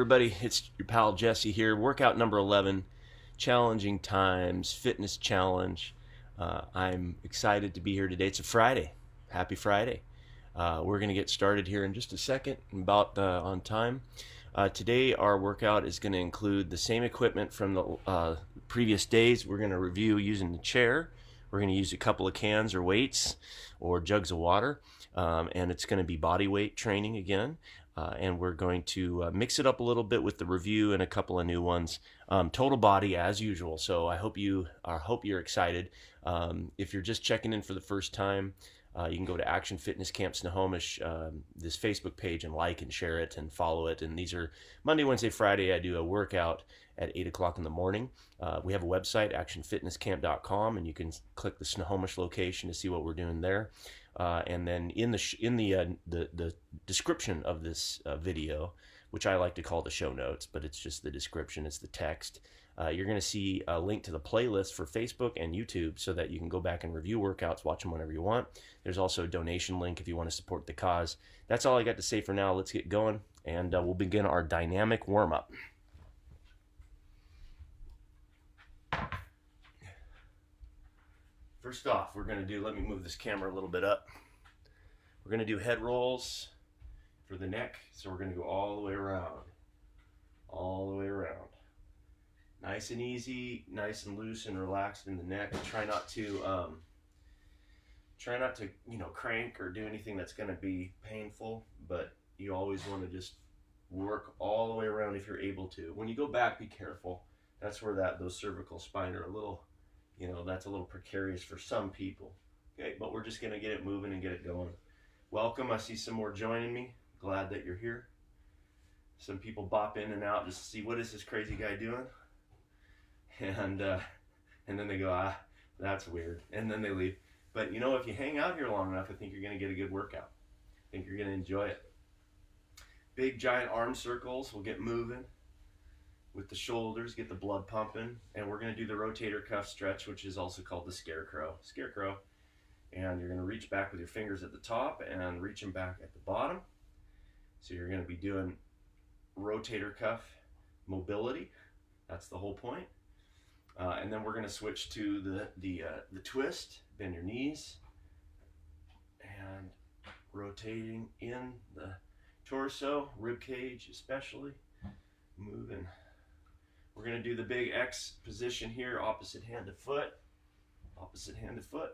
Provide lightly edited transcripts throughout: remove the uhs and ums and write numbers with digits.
everybody, it's your pal Jesse here. Workout number 11, Challenging Times Fitness Challenge. I'm excited to be here today. It's a Friday. Happy Friday. We're going to get started here in just a second, about on time. Today our workout is going to include the same equipment from the previous days. We're going to review using the chair. We're going to use a couple of cans or weights or jugs of water, and it's going to be body weight training again. And we're going to mix it up a little bit with the review and a couple of new ones. Total body as usual. So I hope you're excited. If you're just checking in for the first time, you can go to Action Fitness Camp Snohomish, this Facebook page, and like and share it and follow it. And these are Monday, Wednesday, Friday. I do a workout at 8 o'clock in the morning. We have a website, actionfitnesscamp.com, and you can click the Snohomish location to see what we're doing there. And then in the description of this video, which I like to call the show notes, but it's just the description, it's the text. You're going to see a link to the playlist for Facebook and YouTube so that you can go back and review workouts, watch them whenever you want. There's also a donation link if you want to support the cause. That's all I got to say for now. Let's get going, and we'll begin our dynamic warm-up. First off, we're going to do, let me move this camera a little bit up. We're going to do head rolls for the neck. So we're going to go all the way around. All the way around. Nice and easy, nice and loose and relaxed in the neck. Try not to crank or do anything that's going to be painful, but you always want to just work all the way around if you're able to. When you go back, be careful. That's where those cervical spine are a little, that's a little precarious for some people. Okay, but we're just going to get it moving and get it going. Welcome. I see some more joining me. Glad that you're here. Some people bop in and out just to see what is this crazy guy doing. And then they go, that's weird. And then they leave. But if you hang out here long enough, I think you're going to get a good workout. I think you're going to enjoy it. Big giant arm circles. We'll get moving with the shoulders, get the blood pumping. And we're going to do the rotator cuff stretch, which is also called the scarecrow. And you're going to reach back with your fingers at the top and reach them back at the bottom. So you're going to be doing rotator cuff mobility. That's the whole point. And then we're going to switch to the twist. Bend your knees and rotating in the torso, rib cage especially. Moving. We're going to do the big X position here, opposite hand to foot. Opposite hand to foot.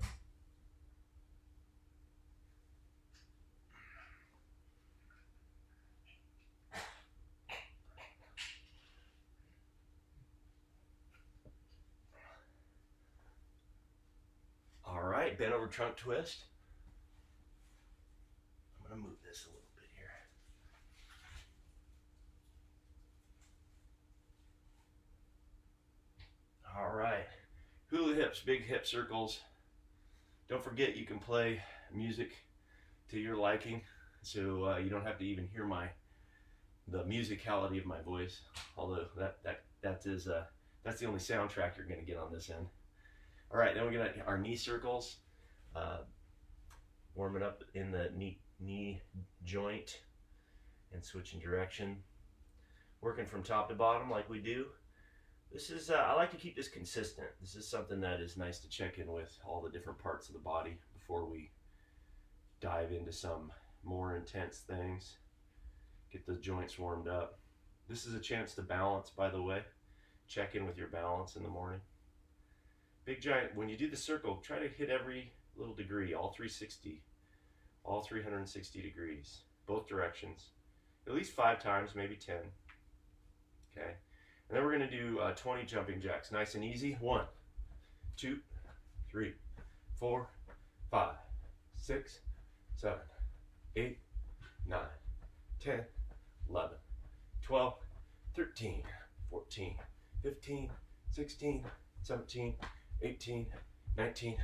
All right, bent over trunk twist. I'm going to move this a little bit here. All right, hula hips, big hip circles. Don't forget you can play music to your liking, so you don't have to even hear the musicality of my voice. Although that's the only soundtrack you're going to get on this end. All right, then we're going to our knee circles, warming up in the knee joint and switching direction, working from top to bottom like we do. This is, I like to keep this consistent. This is something that is nice to check in with all the different parts of the body before we dive into some more intense things. Get the joints warmed up. This is a chance to balance, by the way. Check in with your balance in the morning. Big giant, when you do the circle, try to hit every little degree, all 360, all 360 degrees, both directions, at least 5 times, maybe 10. Okay. And then we're going to do 20 jumping jacks, nice and easy. 1, 2, 3, 4, 5, 6, 7, 8, 9, 10, 11, 12, 13, 14, 15, 16, 17, 18, 19,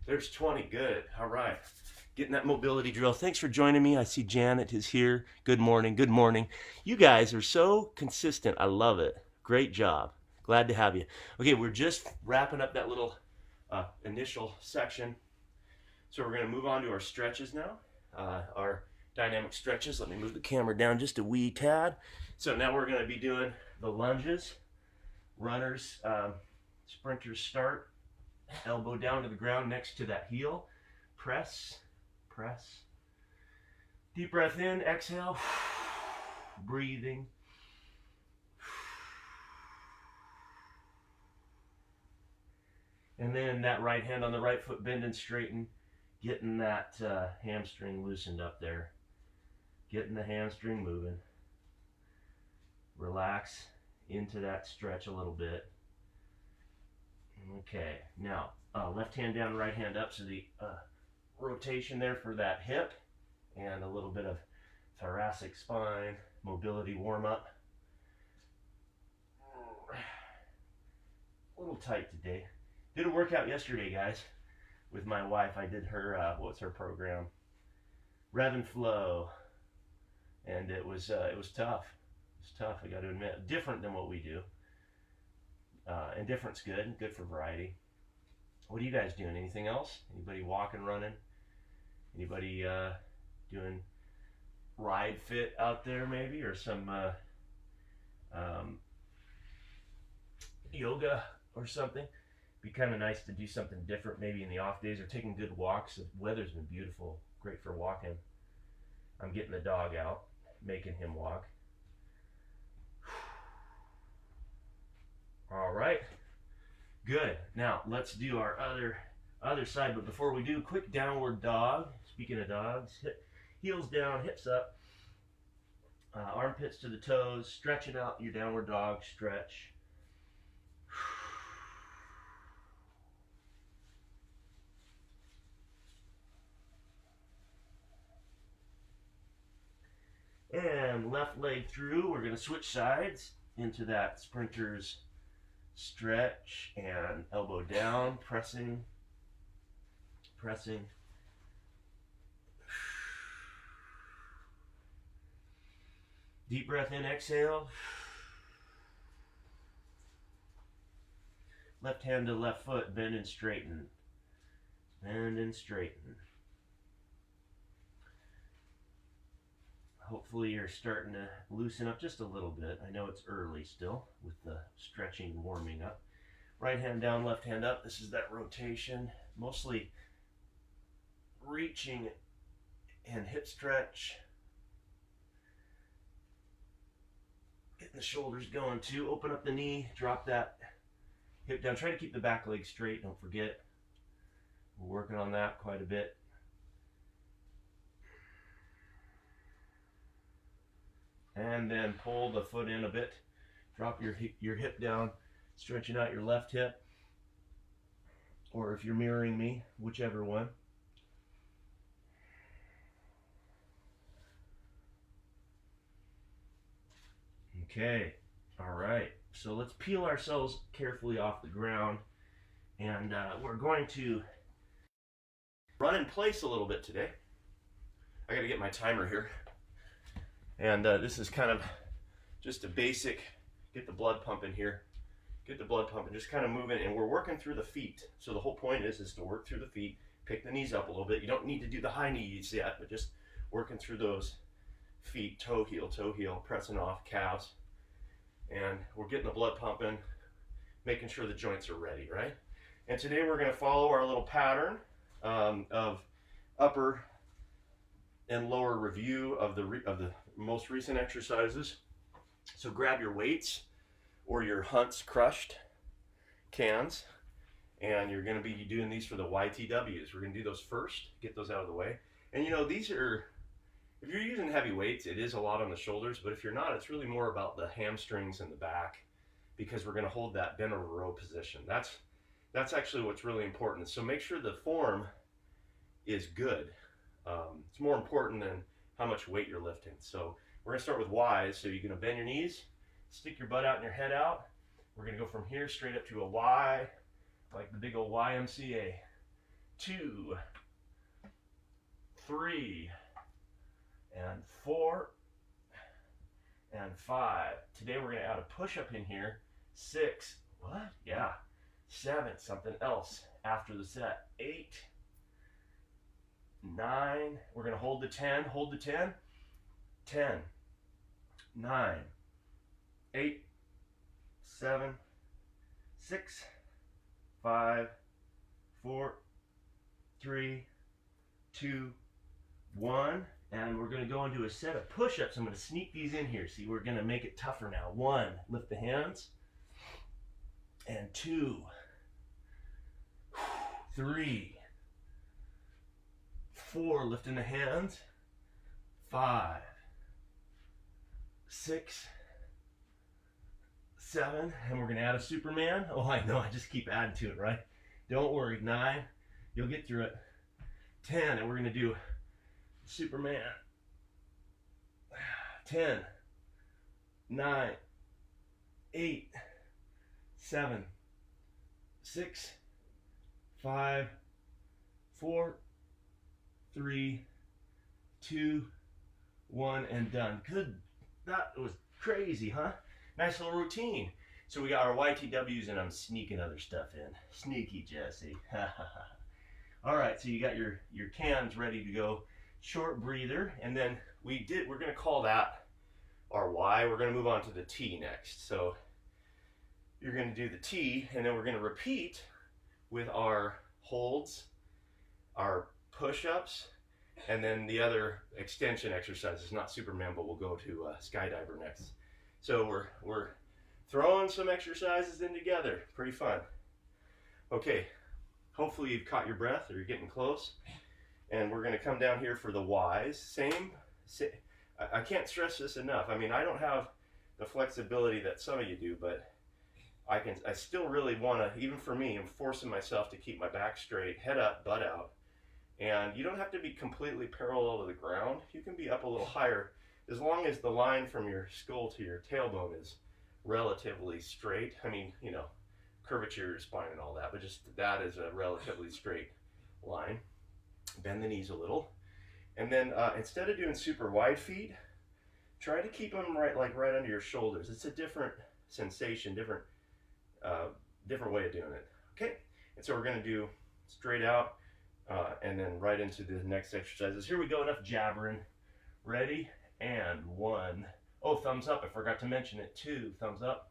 there's 20. Good. All right. Getting that mobility drill. Thanks for joining me. I see Janet is here. Good morning. Good morning. You guys are so consistent. I love it. Great job. Glad to have you. Okay, we're just wrapping up that little initial section. So we're going to move on to our stretches now. Our dynamic stretches. Let me move the camera down just a wee tad. So now we're going to be doing the lunges, runners, sprinters start, elbow down to the ground next to that heel, press, press. Deep breath in, exhale, breathing. And then that right hand on the right foot, bend and straighten, getting that hamstring loosened up there. Getting the hamstring moving. Relax into that stretch a little bit. Okay, now left hand down, right hand up, so the rotation there for that hip and a little bit of thoracic spine mobility warm up. A little tight today. Did a workout yesterday, guys, with my wife. I did her what's her program? Rev and Flow, and it was tough. It was tough. I got to admit, different than what we do. And different's good for variety. What are you guys doing? Anything else? Anybody walking, running? Anybody doing ride fit out there maybe, or some yoga or something? Be kind of nice to do something different maybe in the off days, or taking good walks. The weather's been beautiful, great for walking. I'm getting the dog out, making him walk. All right, good. Now let's do our other side, but before we do, quick downward dog. Speaking of dogs, heels down, hips up, armpits to the toes, stretching out your downward dog stretch. And left leg through. We're going to switch sides into that sprinter's stretch and elbow down, pressing, pressing. Deep breath in, exhale. Left hand to left foot, bend and straighten. Bend and straighten. Hopefully you're starting to loosen up just a little bit. I know it's early still with the stretching warming up. Right hand down, left hand up. This is that rotation. Mostly reaching and hip stretch. Getting the shoulders going too. Open up the knee, drop that hip down. Try to keep the back leg straight, don't forget. We're working on that quite a bit. And then pull the foot in a bit. Drop your hip down, stretching out your left hip. Or if you're mirroring me, whichever one. Okay, all right. So let's peel ourselves carefully off the ground. And we're going to run in place a little bit today. I got to get my timer here. And this is kind of just a basic, get the blood pumping here. Get the blood pumping, just kind of moving, and we're working through the feet. So the whole point is to work through the feet, pick the knees up a little bit. You don't need to do the high knees yet, but just working through those feet, toe heel, pressing off calves. And we're getting the blood pumping, making sure the joints are ready, right? And today we're going to follow our little pattern of upper and lower review of the most recent exercises. So grab your weights or your Hunt's crushed cans, and you're going to be doing these for the YTWs. We're going to do those first, get those out of the way. And you know, these are, if you're using heavy weights, it is a lot on the shoulders, but if you're not, it's really more about the hamstrings and the back, because we're going to hold that bent over row position. That's actually what's really important. So make sure the form is good. It's more important than how much weight you're lifting. So we're going to start with Y's. So you're going to bend your knees, stick your butt out and your head out. We're going to go from here straight up to a Y, like the big old YMCA. 2, 3, and 4, and 5. Today we're going to add a push-up in here. 6, what? Yeah. 7, something else after the set. 8, 9. We're going to hold the 10. Hold the 10. 10, 9, 8, 7, 6, 5, 4, 3, 2, 1. And we're going to go into a set of push-ups. I'm going to sneak these in here. See, we're going to make it tougher now. 1, lift the hands. And 2, 3, 4, lifting the hands. 5, 6, 7, and we're going to add a Superman. Oh, I know, I just keep adding to it, right? Don't worry. 9, you'll get through it. 10, and we're going to do Superman. 10, 9, 8, 7, 6, 5, 4, 3, 2, 1, and done. Good. That was crazy, huh? Nice little routine. So we got our YTWs, and I'm sneaking other stuff in. Sneaky Jesse. All right, so you got your cans ready to go. Short breather, and then we're going to call that our Y. We're going to move on to the T next. So you're going to do the T, and then we're going to repeat with our holds, our push-ups, and then the other extension exercises. Not Superman, but we'll go to skydiver next. So we're throwing some exercises in together. Pretty fun. Okay, hopefully you've caught your breath or you're getting close. And we're going to come down here for the Ys. I can't stress this enough. I mean, I don't have the flexibility that some of you do, but I still really want to, even for me, I'm forcing myself to keep my back straight, head up, butt out. And you don't have to be completely parallel to the ground. You can be up a little higher as long as the line from your skull to your tailbone is relatively straight. I mean, you know, curvature of your spine and all that, but just that is a relatively straight line. Bend the knees a little. And then instead of doing super wide feet, try to keep them right under your shoulders. It's a different sensation, different way of doing it. Okay, and so we're going to do straight out and then right into the next exercises. Here we go, enough jabbering. Ready? And 1. Oh, thumbs up, I forgot to mention it. 2, thumbs up.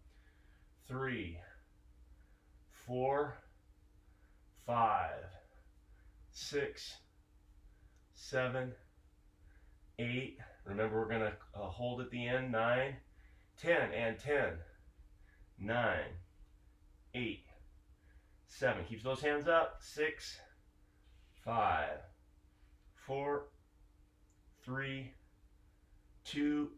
3, 4, 5, 6, 7, 8. Remember, we're going to hold at the end. 9, 10, and 10, 9, 8, 7. Keeps those hands up. 6, 5, 4, 3, 2,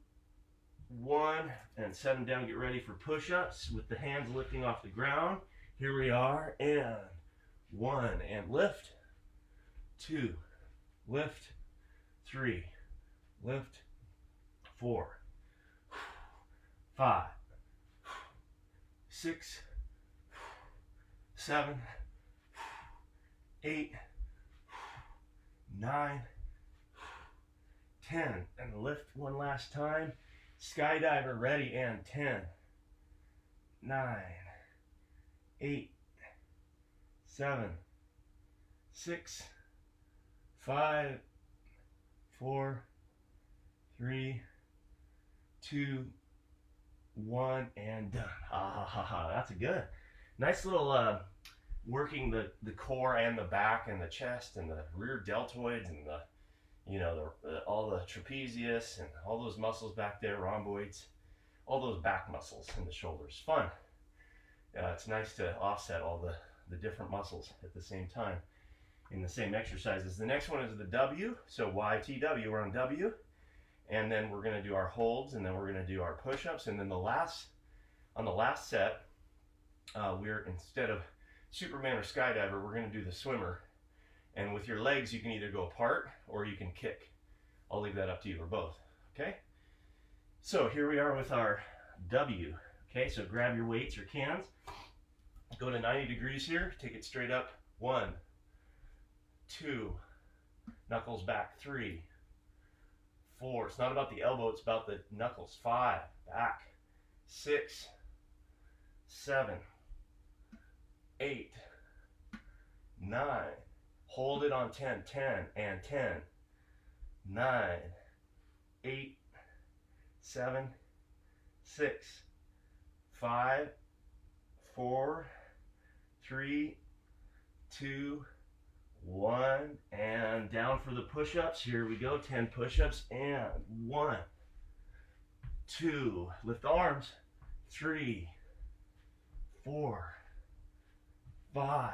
1, and set them down. Get ready for push-ups with the hands lifting off the ground. Here we are, and 1, and lift. 2, lift. 3, lift. 4, 5, 6, 7, 8, 9, 10, and lift one last time. Skydiver ready, and 10, 9, 8, 7, 6, 5, 4, 3, 2, 1, and done. That's a good. Nice little working the core and the back and the chest and the rear deltoids and the all the trapezius and all those muscles back there, rhomboids, all those back muscles in the shoulders. Fun. It's nice to offset all the different muscles at the same time in the same exercises. The next one is the W. So YTW, we're on W. And then we're going to do our holds, and then we're going to do our push-ups. And then on the last set, we're, instead of Superman or skydiver, we're going to do the swimmer. And with your legs, you can either go apart or you can kick. I'll leave that up to you, or both. Okay? So here we are with our W. Okay, so grab your weights or cans. Go to 90 degrees here. Take it straight up. 1, 2, knuckles back. 3, 4. It's not about the elbow, it's about the knuckles. 5, back. 6, 7, 8, 9, Hold it on 10, 10, and 10, 9, 8, 7, 6, 5, 4, 3, 2, 1, and down for the push-ups. Here we go, 10 push-ups, and 1, 2, lift the arms, 3, 4, 5,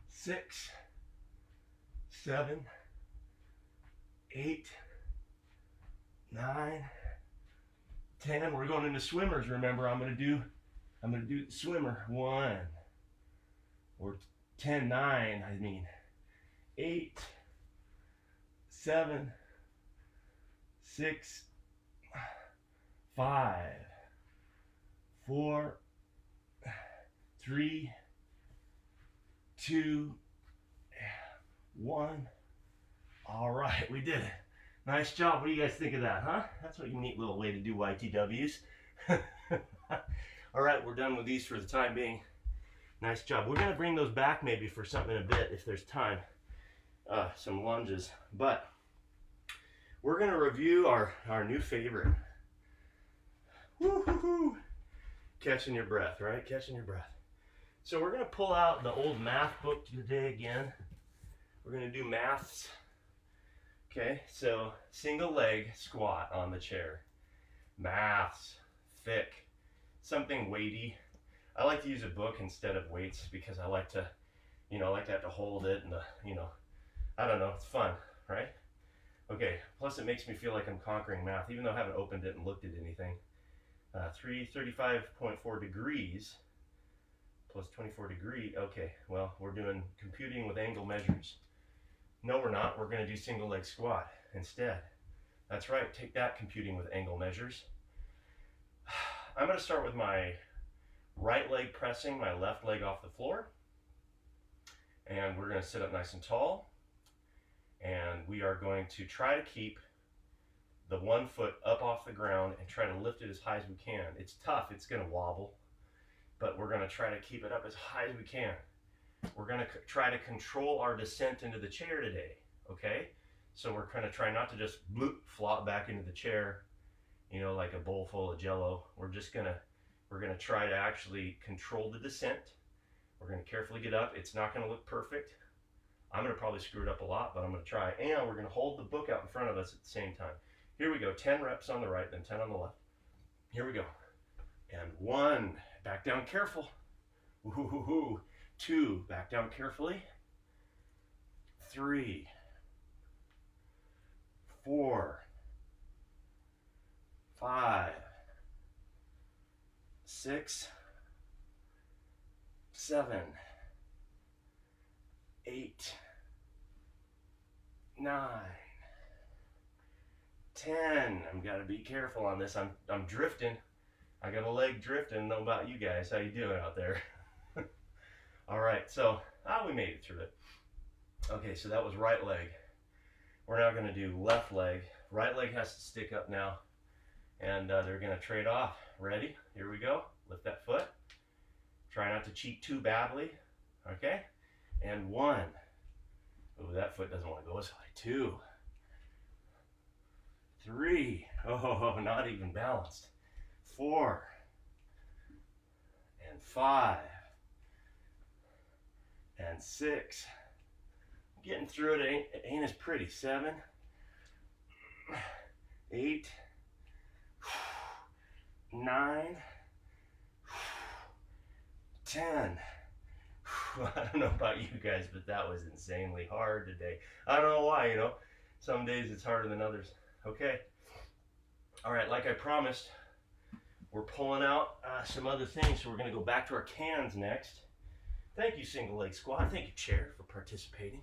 6, 7, 8, 9, 10. We're going into swimmers. Remember, I'm gonna do the swimmer. 1 or 10, 9. I mean 8, 7, 6, 5, 4, 3, 2, 1. All right, we did it. Nice job. What do you guys think of that, huh? That's a neat little way to do YTWs. All right, we're done with these for the time being. Nice job. We're gonna bring those back maybe for something in a bit if there's time. Some lunges, but we're gonna review our new favorite. Woo-hoo-hoo. Catching your breath, right? Catching your breath. So we're gonna pull out the old math book today again. We're gonna do maths. Okay, so single leg squat on the chair. Maths, thick, something weighty. I like to use a book instead of weights because I like to, I like to have to hold it and I don't know, it's fun, right? Okay, plus it makes me feel like I'm conquering math, even though I haven't opened it and looked at anything. 335.4 degrees plus 24 degree. Okay, well, we're doing computing with angle measures. No, we're not. We're going to do single leg squat instead. That's right. Take that, computing with angle measures. I'm going to start with my right leg pressing my left leg off the floor. And we're going to sit up nice and tall. And we are going to try to keep the one foot up off the ground and try to lift it as high as we can. It's tough. It's going to wobble. But we're going to try to keep it up as high as we can. We're going to try to control our descent into the chair today, okay? So we're going to try not to just bloop, flop back into the chair, like a bowl full of Jello. We're going to try to actually control the descent. We're going to carefully get up. It's not going to look perfect. I'm going to probably screw it up a lot, but I'm going to try. And we're going to hold the book out in front of us at the same time. Here we go, 10 reps on the right, then 10 on the left. Here we go. And 1, back down careful. Woo-hoo-hoo-hoo. 2, back down carefully. 3, 4, 5, 6, 7, 8, 9, 10. I'm gotta be careful on this. I'm drifting. I got a leg drifting. I don't know about you guys. How you doing out there? All right, so we made it through it. Okay, so that was right leg. We're now going to do left leg. Right leg has to stick up now, and they're going to trade off. Ready? Here we go. Lift that foot. Try not to cheat too badly. Okay? And 1. Oh, that foot doesn't want to go as high. 2. 3. Oh, not even balanced. 4. And 5. And 6. Getting through it ain't as pretty. 7, 8, 9, 10. I don't know about you guys, but that was insanely hard today. I don't know why, some days it's harder than others. Okay. All right, like I promised, we're pulling out some other things, so we're going to go back to our cans next. Thank you, single leg squat. Thank you, chair, for participating.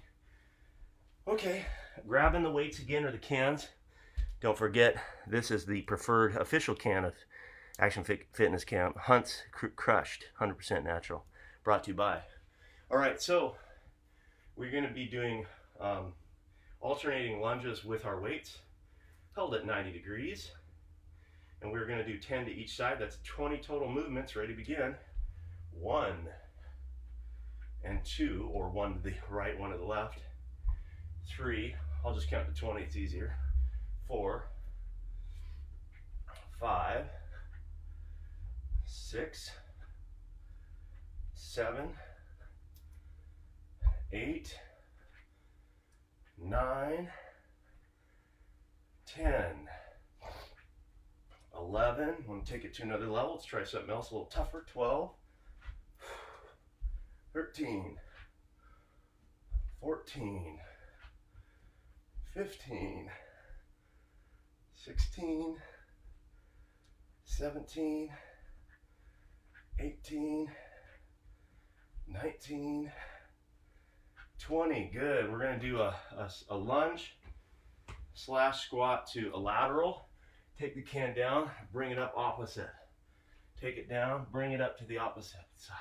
Okay, grabbing the weights again, or the cans. Don't forget, this is the preferred official can of Action Fitness Camp, Hunt's Crushed, 100% natural, brought to you by. All right, so we're going to be doing alternating lunges with our weights, held at 90 degrees. And we're going to do 10 to each side. That's 20 total movements. Ready to begin. 1, and 2, or 1 to the right, 1 to the left, 3, I'll just count to 20, it's easier, 4, 5, 6, 7, 8, 9, 10, 11, want to take it to another level, let's try something else a little tougher, 12, 13, 14, 15, 16, 17, 18, 19, 20. Good. We're going to do a lunge slash squat to a lateral. Take the can down, bring it up opposite. Take it down, bring it up to the opposite side.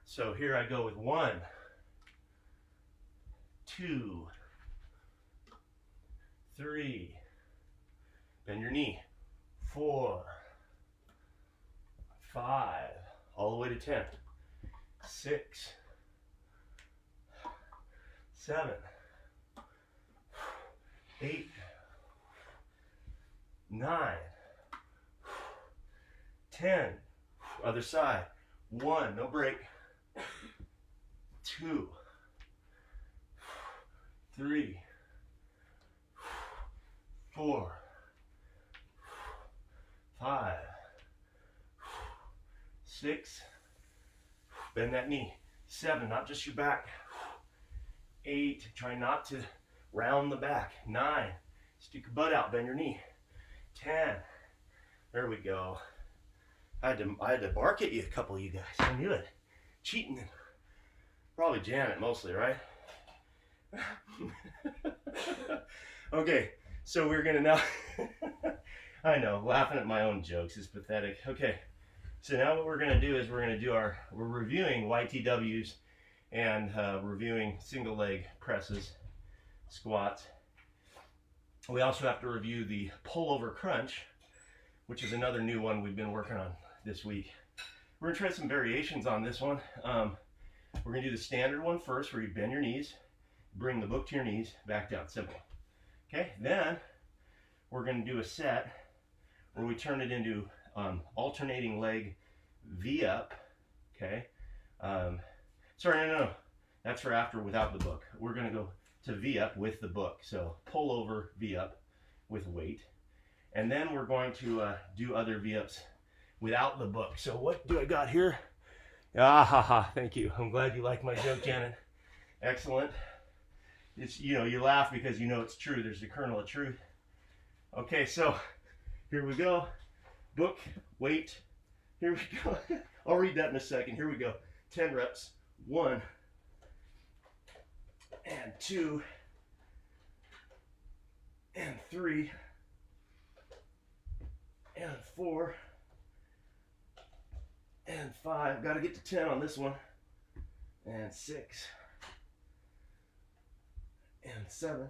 So here I go with 1, 2, 3, bend your knee, 4, 5, all the way to 10, 6, 7, 8, 9, 10, other side, 1, no break, 2, 3, 4, 5, 6, bend that knee, 7, not just your back, 8, try not to round the back, 9, stick your butt out, bend your knee, 10, there we go. I had to bark at you, a couple of you guys, I knew it, cheating, probably Janet mostly, right? Okay, so we're gonna now, I know, laughing at my own jokes is pathetic. Okay, so now what we're gonna do is we're reviewing YTWs and reviewing single leg presses, squats. We also have to review the pullover crunch, which is another new one we've been working on this week. We're gonna try some variations on this one. We're gonna do the standard one first, where you bend your knees, bring the book to your knees, back down, simple. Okay, then we're gonna do a set where we turn it into alternating leg V up, okay? Sorry, no, that's for after without the book. We're gonna go to V up with the book. So pull over V up with weight. And then we're going to do other V ups without the book. So what do I got here? Ah, ha, ha, thank you. I'm glad you like my joke, Janet. Excellent. It's, you know, you laugh because you know it's true. There's the kernel of truth. Okay, so here we go. Book, weight. Here we go. I'll read that in a second. Here we go. 10 reps. 1 and 2 and 3 and 4 and 5. Got to get to 10 on this one. And 6 and 7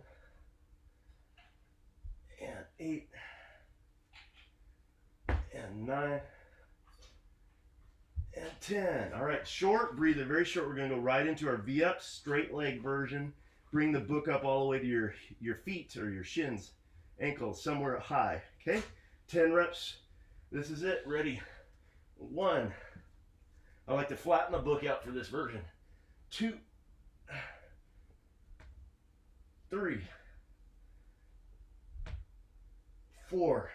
and 8 and 9 and 10. All right, short breather, very short. We're going to go right into our V-up, straight leg version. Bring the book up all the way to your feet or your shins, ankles, somewhere high. Okay, 10 reps. This is it. Ready? 1. I like to flatten the book out for this version. 2, 3, 4,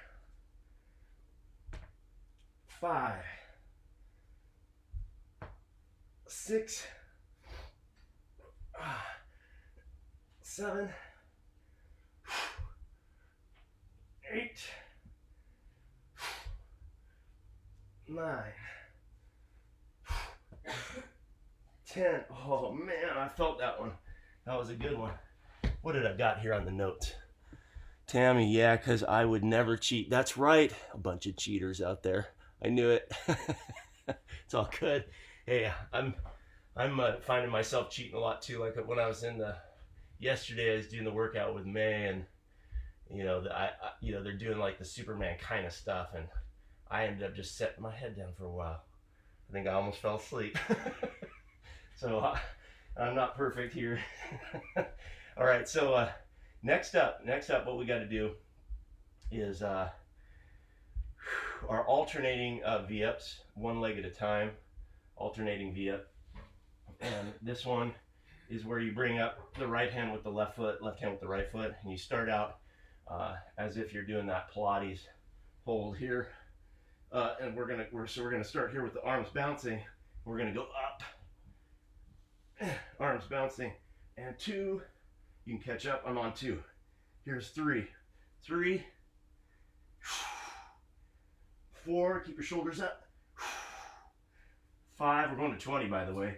5, 6, 7, 8, 9, 10. Oh man, I felt that one. That was a good one. What did I got here on the notes? Tammy, yeah, because I would never cheat. That's right. A bunch of cheaters out there. I knew it. It's all good. Hey, I'm finding myself cheating a lot too. Like when I was yesterday, I was doing the workout with May, and you know, they're doing like the Superman kind of stuff, and I ended up just setting my head down for a while. I think I almost fell asleep. So I'm not perfect here. All right, so next up, what we got to do is our alternating V-ups, one leg at a time, alternating V-up. And this one is where you bring up the right hand with the left foot, left hand with the right foot, and you start out as if you're doing that Pilates hold here. And we're gonna start here with the arms bouncing. We're gonna go up, arms bouncing, and 2. You can catch up. I'm on 2. Here's 3, 3, 4. Keep your shoulders up. 5. We're going to 20, by the way.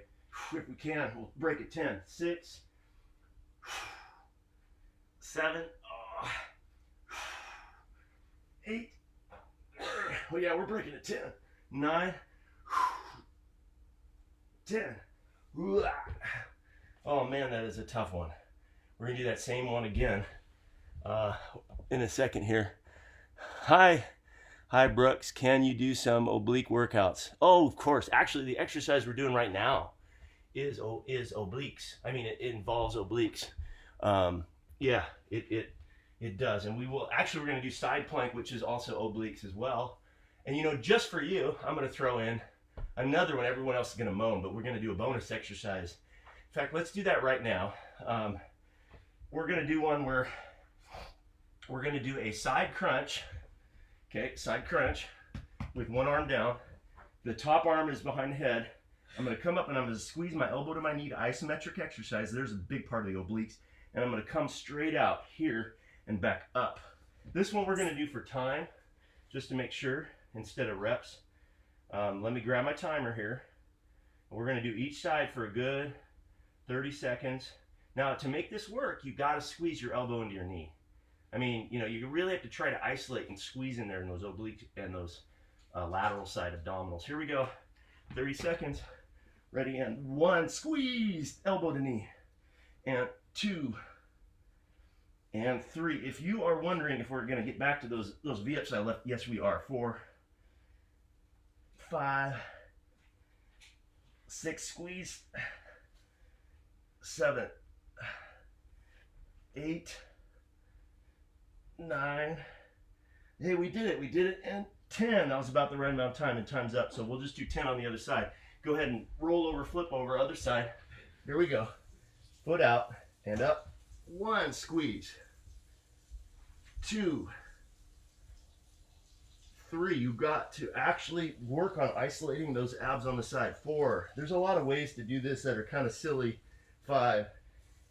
If we can, we'll break it. 10, 6, 7, 8. Oh yeah, we're breaking it. 10, 9, 10. Oh man, that is a tough one. We're gonna do that same one again in a second here. Hi Brooks, can you do some oblique workouts? Oh, of course. Actually, the exercise we're doing right now is obliques. I mean, it involves obliques. Yeah, it does. And we're going to do side plank, which is also obliques as well. And you know, just for you, I'm going to throw in another one. Everyone else is going to moan, but we're going to do a bonus exercise. In fact, let's do that right now. We're going to do one where we're going to do a side crunch. Okay, side crunch with one arm down. The top arm is behind the head. I'm going to come up and I'm going to squeeze my elbow to my knee, isometric exercise. There's a big part of the obliques. And I'm going to come straight out here and back up. This one we're going to do for time, just to make sure, instead of reps. Let me grab my timer here. We're going to do each side for a good 30 seconds. Now, to make this work, you got to squeeze your elbow into your knee. I mean, you know, you really have to try to isolate and squeeze in there in those obliques and those lateral side abdominals. Here we go. 30 seconds. Ready, and 1, squeeze, elbow to knee, and 2, and 3. If you are wondering if we're going to get back to those V-ups I left, yes, we are. 4, 5, 6, squeeze, 7, 8, 9. Hey, we did it, and 10. That was about the right amount of time, and time's up. So we'll just do 10 on the other side. Go ahead and roll over, flip over, other side. Here we go. Foot out and up. 1, squeeze. 2, 3. You've got to actually work on isolating those abs on the side. 4. There's a lot of ways to do this that are kind of silly. 5.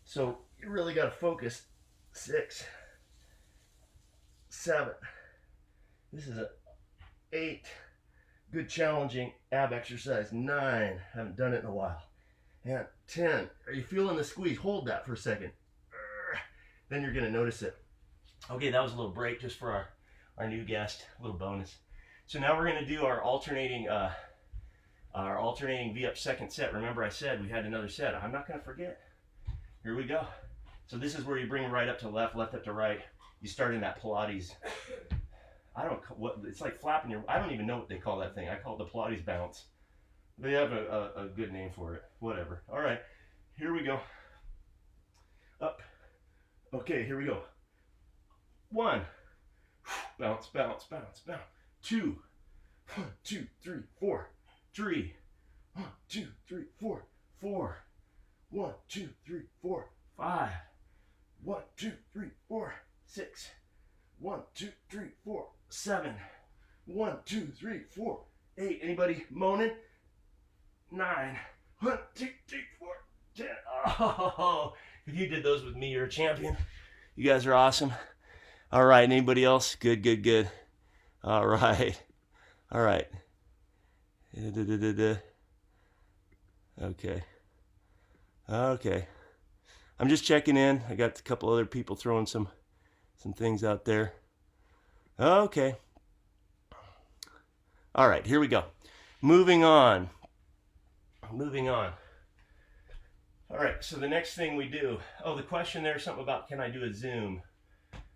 So you really got to focus. 6, 7. This is 8. Good challenging ab exercise. 9. Haven't done it in a while. And 10. Are you feeling the squeeze? Hold that for a second. Then you're going to notice it. Okay, that was a little break just for our new guest. A little bonus. So now we're going to do our alternating V-up second set. Remember I said we had another set. I'm not going to forget. Here we go. So this is where you bring right up to left, left up to right. You start in that Pilates. It's like flapping your, I don't even know what they call that thing. I call it the Pilates bounce. They have a good name for it. Whatever. All right, here we go. Up. Okay, here we go. 1. Bounce, bounce, bounce, bounce. 2. 1, 2, 3, 4. 3. 1, 2, 3, 4. 4. 1, 2, 3, 4. 5. 1, 2, 3, 4. 6. 1, 2, 3, 4. 7. 1, 2, 3, 4. 8. Anybody moaning? 9. 1, 2, 3, 4. 10. Oh, if you did those with me, you're a champion. You guys are awesome. All right. Anybody else? Good, good, good. All right. All right. Okay. Okay. I'm just checking in. I got a couple other people throwing some things out there. Okay. All right, here we go. Moving on. All right, so the next thing we do. Oh, the question there is something about, can I do a Zoom?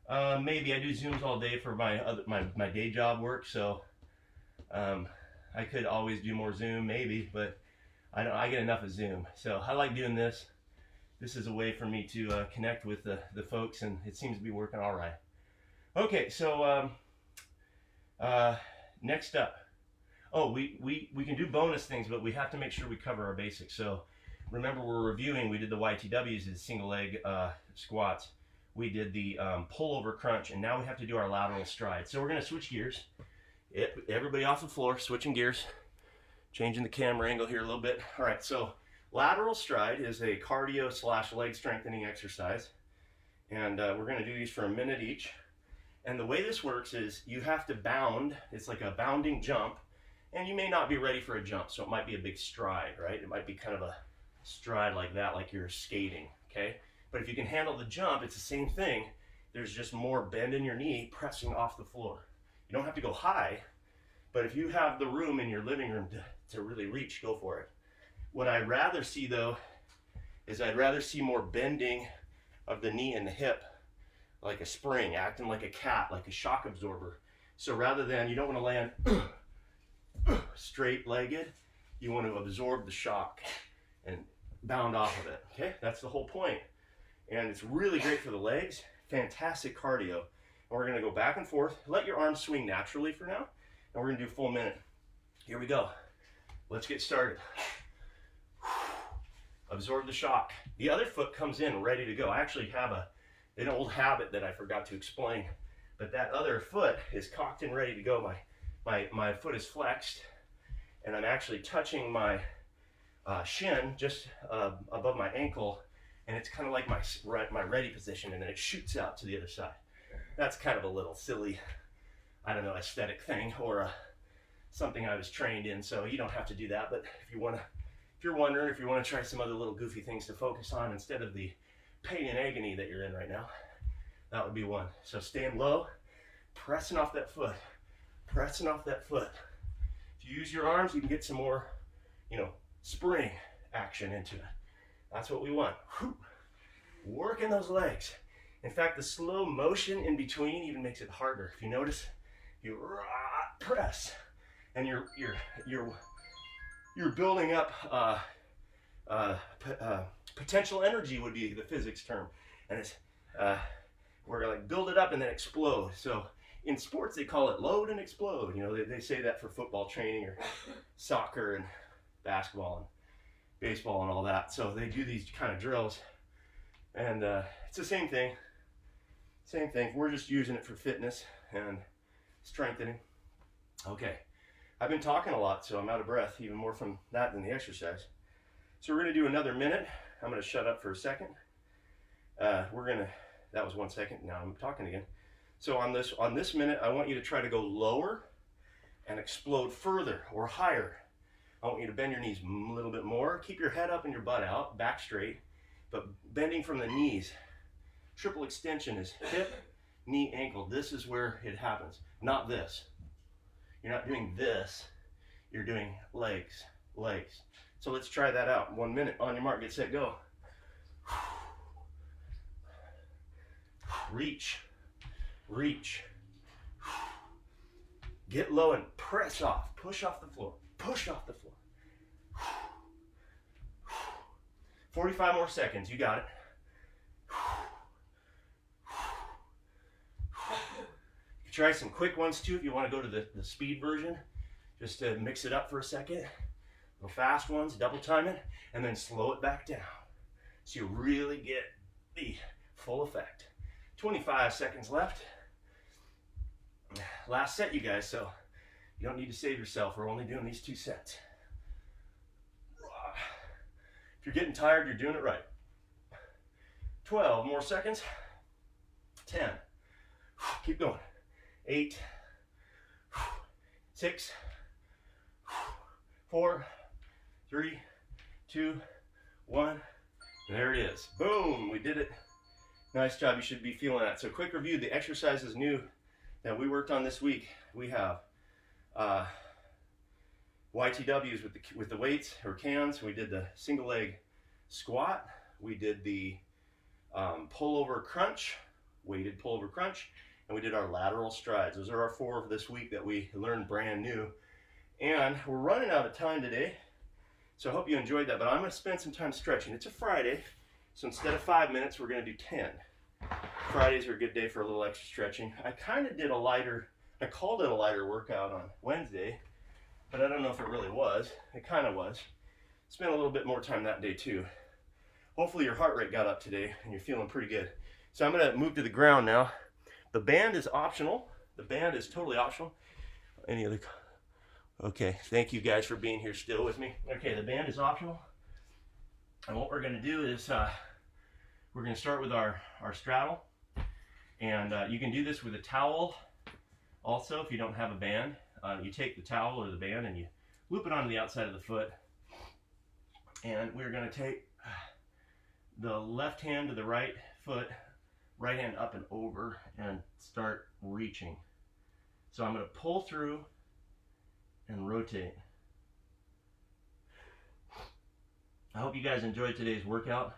Maybe. I do Zooms all day for my day job work, so I could always do more Zoom, maybe, but I get enough of Zoom. So I like doing this. This is a way for me to connect with the folks, and it seems to be working all right. Okay, so next up. Oh, we can do bonus things, but we have to make sure we cover our basics. So remember, we're reviewing, we did the YTWs, the single leg squats. We did the pull over crunch, and now we have to do our lateral stride. So we're going to switch gears. Everybody off the floor, switching gears. Changing the camera angle here a little bit. All right, so lateral stride is a cardio / leg strengthening exercise. And we're going to do these for a minute each. And the way this works is you have to bound. It's like a bounding jump. And you may not be ready for a jump, so it might be a big stride, right? It might be kind of a stride like that, like you're skating, okay? But if you can handle the jump, it's the same thing. There's just more bend in your knee pressing off the floor. You don't have to go high, but if you have the room in your living room to really reach, go for it. What I'd rather see, though, is I'd rather see more bending of the knee and the hip, like a spring, acting like a cat, like a shock absorber. So rather than, you don't want to land straight-legged, you want to absorb the shock and bound off of it, okay? That's the whole point. And it's really great for the legs, fantastic cardio. And we're going to go back and forth. Let your arms swing naturally for now, and we're going to do a full minute. Here we go. Let's get started. Absorb the shock. The other foot comes in ready to go. I actually have an old habit that I forgot to explain, but that other foot is cocked and ready to go. My foot is flexed, and I'm actually touching my shin just above my ankle, and it's kind of like my ready position, and then it shoots out to the other side. That's kind of a little silly, I don't know, aesthetic thing, or something I was trained in, so you don't have to do that. But if you're wondering if you want to try some other little goofy things to focus on instead of the pain and agony that you're in right now, that would be one. So staying low, pressing off that foot. Pressing off that foot. If you use your arms, you can get some more, spring action into it. That's what we want. Whew. Working those legs. In fact, the slow motion in between even makes it harder. If you notice, you press, and you're building up potential energy would be the physics term, and it's we're gonna build it up and then explode. So in sports, they call it load and explode. They say that for football training or soccer and basketball and baseball and all that. So they do these kind of drills, and it's the same thing. Same thing. We're just using it for fitness and strengthening. Okay. I've been talking a lot, so I'm out of breath, even more from that than the exercise. So we're going to do another minute. I'm going to shut up for a second. That was 1 second. Now I'm talking again. So on this minute, I want you to try to go lower and explode further or higher. I want you to bend your knees a little bit more. Keep your head up and your butt out, back straight, but bending from the knees. Triple extension is hip, knee, ankle. This is where it happens, not this. You're not doing this. You're doing legs. So let's try that out. 1 minute. On your mark, get set, go. Reach. Get low and press off. Push off the floor. 45 more seconds. You got it. You try some quick ones too if you want to go to the speed version, just to mix it up for a second. Little fast ones, double time it, and then slow it back down so you really get the full effect. 25 seconds left. Last set, you guys, so you don't need to save yourself. We're only doing these 2 sets. If you're getting tired, you're doing it right. 12 more seconds. 10. Keep going. 8. 6. 4. 3. 2. 1. There it is. Boom, we did it. Nice job. You should be feeling that. So quick review, the exercises new that we worked on this week. We have YTWs with the weights or cans. We did the single leg squat. We did the pull-over crunch, weighted pull-over crunch, and we did our lateral strides. Those are our 4 of this week that we learned brand new. And we're running out of time today, So I hope you enjoyed that, but I'm going to spend some time stretching. It's a Friday, so instead of 5 minutes, we're going to do 10. Fridays are a good day for a little extra stretching. I kind of did a lighter, I called it a lighter workout on Wednesday, but I don't know if it really was. It kind of was. Spent a little bit more time that day too. Hopefully your heart rate got up today and you're feeling pretty good. So I'm going to move to the ground now. The band is optional. The band is totally optional. Any other? Okay, thank you guys for being here still with me. Okay, the band is optional. And what we're going to do is we're going to start with our straddle. And you can do this with a towel also if you don't have a band. You take the towel or the band and you loop it onto the outside of the foot. And we're going to take the left hand to the right foot, right hand up and over, and start reaching. So I'm going to pull through and rotate. I hope you guys enjoyed today's workout.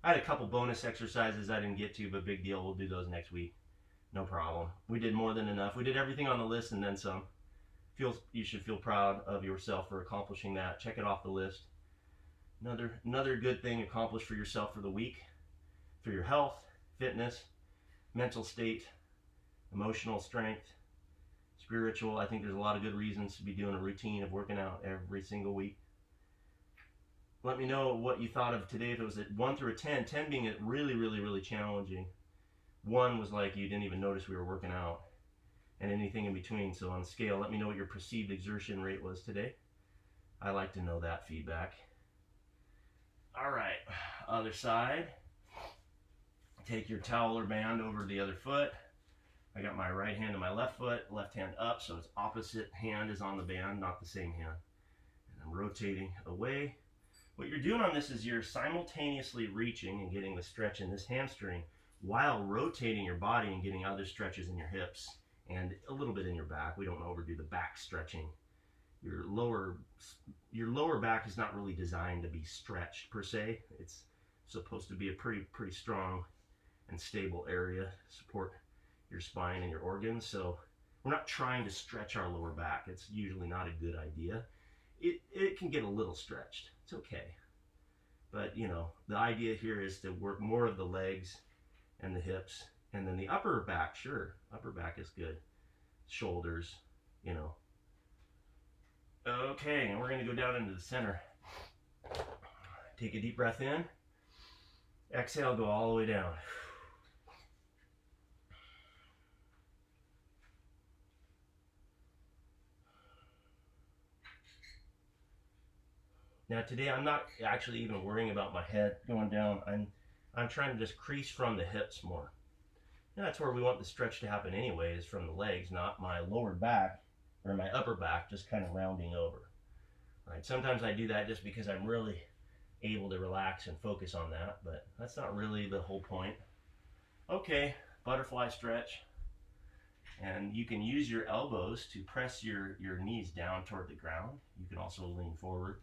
I had a couple bonus exercises I didn't get to, but big deal. We'll do those next week. No problem. We did more than enough. We did everything on the list and then some. You should feel proud of yourself for accomplishing that. Check it off the list. Another good thing accomplished for yourself for the week, for your health, fitness, mental state, emotional strength, spiritual. I think there's a lot of good reasons to be doing a routine of working out every single week. Let me know what you thought of today. If it was at 1 through a 10, 10 being it really challenging. 1 was like you didn't even notice we were working out, and anything in between. So on the scale, let me know what your perceived exertion rate was today. I like to know that feedback. All right, other side. Take your towel or band over the other foot. I got my right hand to my left foot, left hand up, so it's opposite hand is on the band, not the same hand. And I'm rotating away. What you're doing on this is you're simultaneously reaching and getting the stretch in this hamstring while rotating your body and getting other stretches in your hips and a little bit in your back. We don't overdo the back stretching. Your lower back is not really designed to be stretched per se. It's supposed to be a pretty strong and stable area to support your spine and your organs. So we're not trying to stretch our lower back. It's usually not a good idea. It can get a little stretched. It's okay. But you know, the idea here is to work more of the legs and the hips, and then the upper back. Sure, upper back is good. Shoulders, you know. Okay, and we're going to go down into the center. Take a deep breath in. Exhale, go all the way down. Now today I'm not actually even worrying about my head going down. I'm trying to just crease from the hips more. And that's where we want the stretch to happen anyway, is from the legs, not my lower back or my upper back just kind of rounding over. All right, sometimes I do that just because I'm really able to relax and focus on that, but that's not really the whole point. Okay, butterfly stretch. And you can use your elbows to press your knees down toward the ground. You can also lean forward.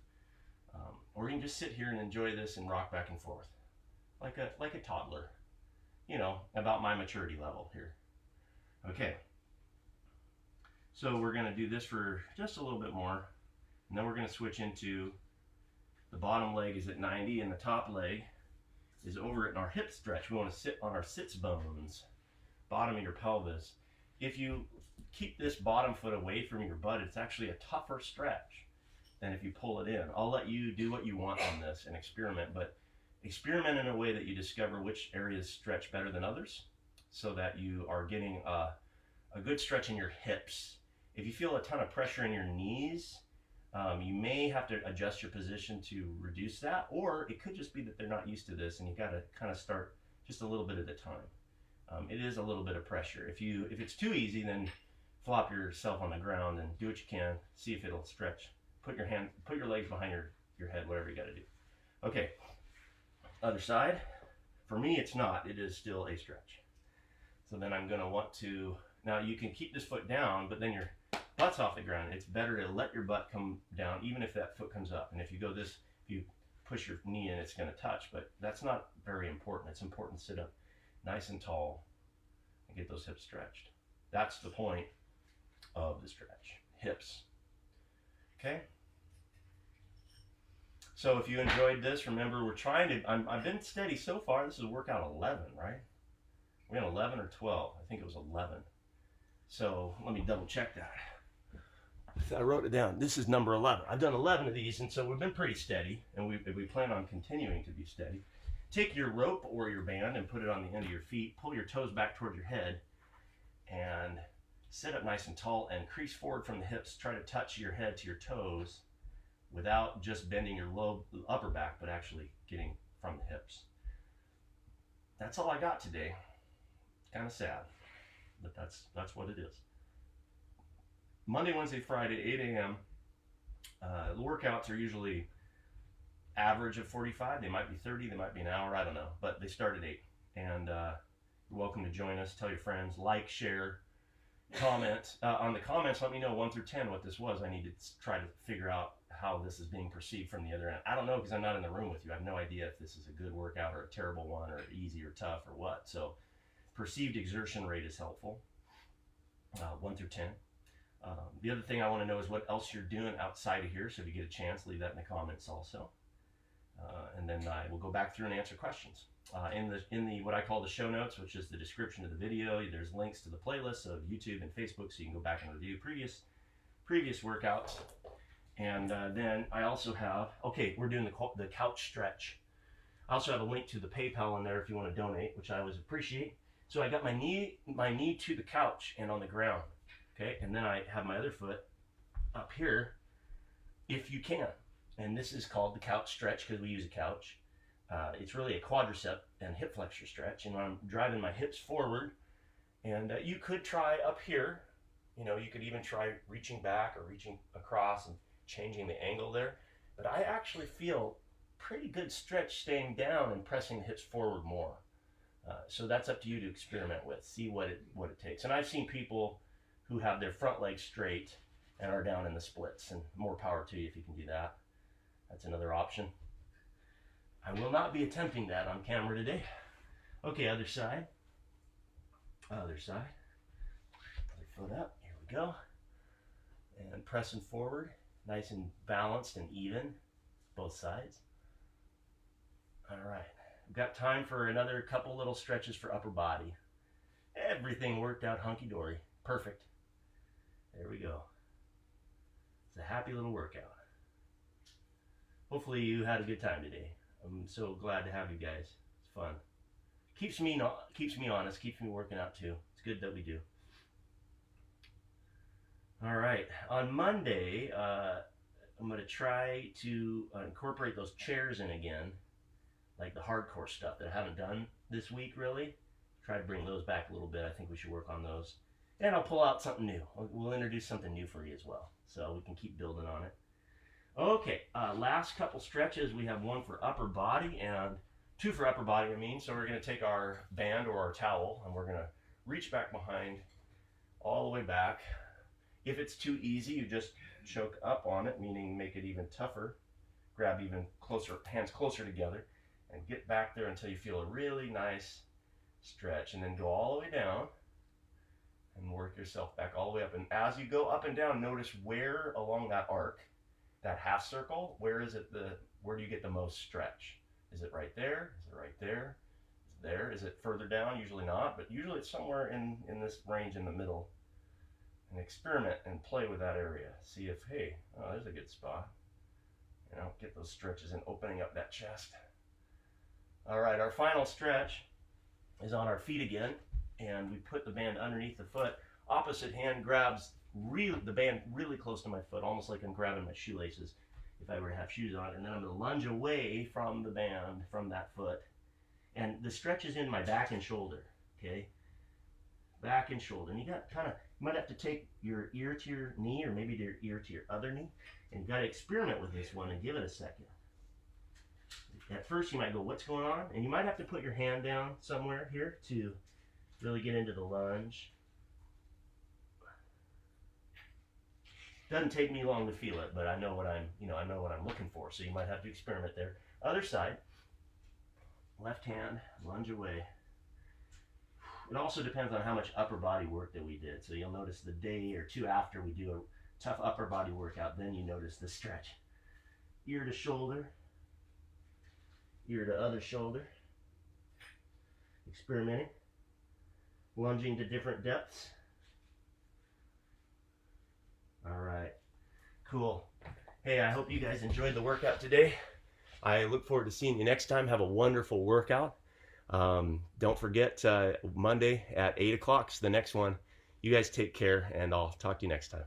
Or you can just sit here and enjoy this and rock back and forth like a toddler, you know, about my maturity level here. Okay, so we're going to do this for just a little bit more, and then we're going to switch into the bottom leg is at 90 and the top leg is over in our hip stretch. We want to sit on our sits bones, bottom of your pelvis. If you keep this bottom foot away from your butt, it's actually a tougher stretch than if you pull it in. I'll let you do what you want on this and experiment, but experiment in a way that you discover which areas stretch better than others so that you are getting a good stretch in your hips. If you feel a ton of pressure in your knees, you may have to adjust your position to reduce that, or it could just be that they're not used to this and you got to kind of start just a little bit at a time. It is a little bit of pressure. If it's too easy, then flop yourself on the ground and do what you can. See if it'll stretch. Put your legs behind your head, whatever you got to do. Okay, other side. For me, it's not. It is still a stretch. So then I'm going to want to, now you can keep this foot down, but then your butt's off the ground. It's better to let your butt come down, even if that foot comes up. And if you push your knee in, it's going to touch, but that's not very important. It's important to sit up nice and tall and get those hips stretched. That's the point of the stretch. Hips. Okay? So if you enjoyed this, remember we're trying to, I've been steady so far. This is workout 11, right? We're in 11 or 12. I think it was 11. So let me double check that. I wrote it down. This is number 11. I've done 11 of these, and so we've been pretty steady, and we plan on continuing to be steady. Take your rope or your band and put it on the end of your feet. Pull your toes back towards your head, and sit up nice and tall and crease forward from the hips. Try to touch your head to your toes without just bending your upper back, but actually getting from the hips. That's all I got today. Kind of sad, but that's what it is. Monday, Wednesday, Friday, 8 a.m. The workouts are usually average of 45. They might be 30. They might be an hour. I don't know. But they start at 8. And you're welcome to join us. Tell your friends. Like, share, comment. On the comments, let me know 1 through 10 what this was. I need to try to figure out how this is being perceived from the other end. I don't know because I'm not in the room with you. I have no idea if this is a good workout or a terrible one or easy or tough or what. So perceived exertion rate is helpful. 1 through 10. The other thing I want to know is what else you're doing outside of here. So if you get a chance, leave that in the comments also. And then I will go back through and answer questions. In the what I call the show notes, which is the description of the video, there's links to the playlists of YouTube and Facebook, so you can go back and review previous workouts. And then I also have, okay, we're doing the couch stretch. I also have a link to the PayPal in there if you want to donate, which I always appreciate. So I got my knee to the couch and on the ground. Okay, and then I have my other foot up here, if you can. And this is called the couch stretch because we use a couch. It's really a quadricep and hip flexor stretch. And I'm driving my hips forward. And you could try up here. You know, you could even try reaching back or reaching across and changing the angle there. But I actually feel pretty good stretch staying down and pressing the hips forward more. So that's up to you to experiment with. See what it takes. And I've seen people who have their front legs straight and are down in the splits, and more power to you if you can do that. That's another option. I will not be attempting that on camera today. Okay, other side. Other side. Other foot up. Here we go. And pressing forward, nice and balanced and even, both sides. All right. We've got time for another couple little stretches for upper body. Everything worked out hunky-dory. Perfect. There we go. It's a happy little workout. Hopefully you had a good time today. I'm so glad to have you guys. It's fun. Keeps me honest, keeps me working out too. It's good that we do. All right. On Monday, I'm going to try to incorporate those chairs in again, like the hardcore stuff that I haven't done this week really. Try to bring those back a little bit. I think we should work on those. And I'll pull out something new. We'll introduce something new for you as well, so we can keep building on it. Okay, last couple stretches. We have one for upper body and two for upper body, So we're going to take our band or our towel, and we're going to reach back behind, all the way back. If it's too easy, you just choke up on it, meaning make it even tougher. Grab even closer, hands closer together, and get back there until you feel a really nice stretch, and then go all the way down. And work yourself back all the way up. And as you go up and down, notice where along that arc, that half circle, where do you get the most stretch? Is it right there? Is it right there? Is it there? Is it further down? Usually not, but usually it's somewhere in this range in the middle. And experiment and play with that area. See if, hey, oh, there's a good spot. You know, get those stretches and opening up that chest. All right, our final stretch is on our feet again. And we put the band underneath the foot. Opposite hand grabs the band really close to my foot, almost like I'm grabbing my shoelaces if I were to have shoes on. And then I'm going to lunge away from the band, from that foot. And the stretch is in my back and shoulder, okay? Back and shoulder. And you might have to take your ear to your knee, or maybe your ear to your other knee. And you got to experiment with this one and give it a second. At first you might go, what's going on? And you might have to put your hand down somewhere here to really get into the lunge. Doesn't take me long to feel it, but I know what I'm looking for. So you might have to experiment there. Other side, left hand, lunge away. It also depends on how much upper body work that we did. So you'll notice the day or two after we do a tough upper body workout, then you notice the stretch. Ear to shoulder, ear to other shoulder. Experimenting. Lunging to different depths. All right. Cool. Hey, I hope you guys enjoyed the workout today. I look forward to seeing you next time. Have a wonderful workout. Don't forget Monday at 8 o'clock is the next one. You guys take care, and I'll talk to you next time.